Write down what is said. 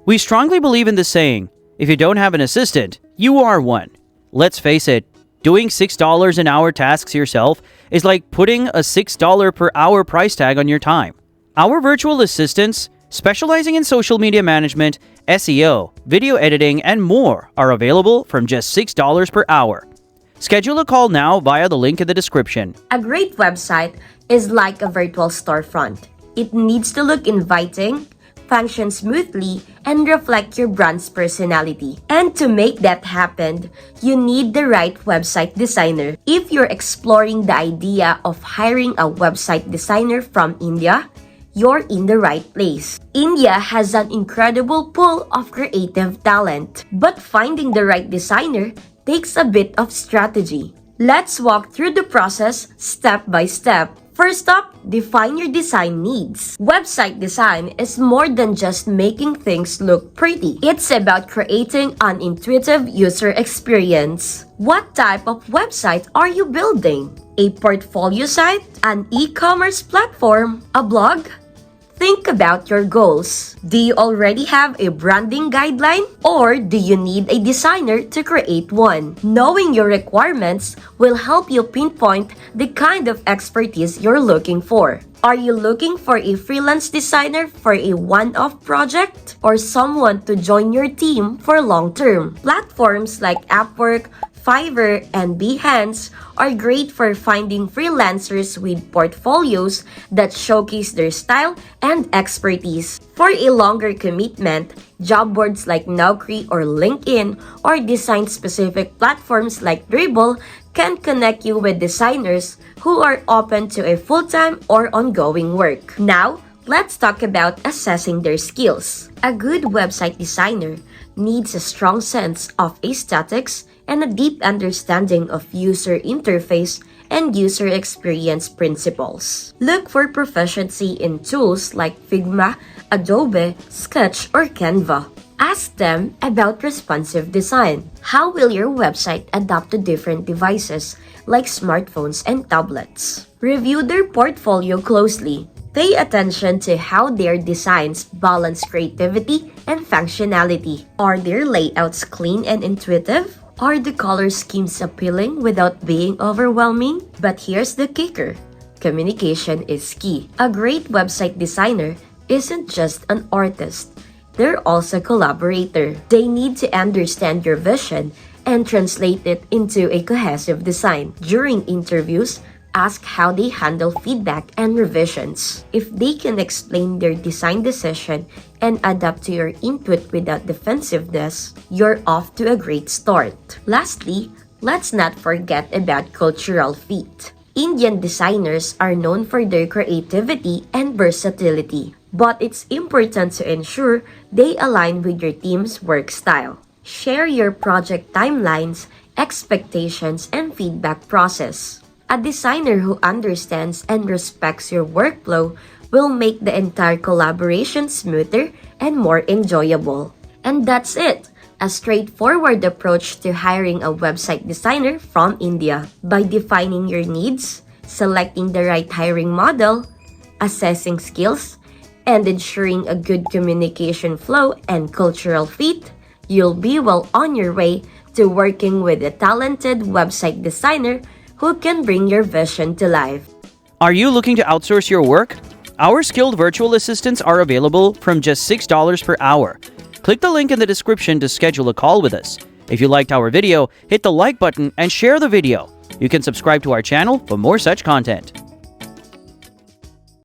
We strongly believe in the saying, if you don't have an assistant, you are one. Let's face it, doing $6 an hour tasks yourself is like putting a $6 per hour price tag on your time. Our virtual assistants, specializing in social media management, SEO, video editing, and more, are available from just $6 per hour. Schedule a call now via the link in the description. A great website is like a virtual storefront. It needs to look inviting, function smoothly, and reflect your brand's personality. And to make that happen, you need the right website designer. If you're exploring the idea of hiring a website designer from India, you're in the right place. India has an incredible pool of creative talent, but finding the right designer takes a bit of strategy. Let's walk through the process step by step. First up, define your design needs. Website design is more than just making things look pretty. It's about creating an intuitive user experience. What type of website are you building? A portfolio site? An e-commerce platform? A blog? Think about your goals. Do you already have a branding guideline, or do you need a designer to create one? Knowing your requirements will help you pinpoint the kind of expertise you're looking for. Are you looking for a freelance designer for a one-off project, or someone to join your team for long-term? Platforms like Upwork, Fiverr, and Behance are great for finding freelancers with portfolios that showcase their style and expertise. For a longer commitment, job boards like Naukri or LinkedIn, or design-specific platforms like Dribbble can connect you with designers who are open to a full-time or ongoing work. Now, let's talk about assessing their skills. A good website designer needs a strong sense of aesthetics and a deep understanding of user interface and user experience principles. Look for proficiency in tools like Figma, Adobe, Sketch, or Canva. Ask them about responsive design. How will your website adapt to different devices like smartphones and tablets? Review their portfolio closely. Pay attention to how their designs balance creativity and functionality. Are their layouts clean and intuitive? Are the color schemes appealing without being overwhelming? But here's the kicker. Communication is key. A great website designer isn't just an artist. They're also a collaborator. They need to understand your vision and translate it into a cohesive design. During interviews, ask how they handle feedback and revisions. If they can explain their design decision and adapt to your input without defensiveness, you're off to a great start. Lastly, let's not forget about cultural fit. Indian designers are known for their creativity and versatility, but it's important to ensure they align with your team's work style. Share your project timelines, expectations, and feedback process. A designer who understands and respects your workflow will make the entire collaboration smoother and more enjoyable. And that's it! A straightforward approach to hiring a website designer from India. By defining your needs, selecting the right hiring model, assessing skills, and ensuring a good communication flow and cultural fit, you'll be well on your way to working with a talented website designer who can bring your vision to life. Are you looking to outsource your work? Our skilled virtual assistants are available from just $6 per hour. Click the link in the description to schedule a call with us. If you liked our video, hit the like button and share the video. You can subscribe to our channel for more such content.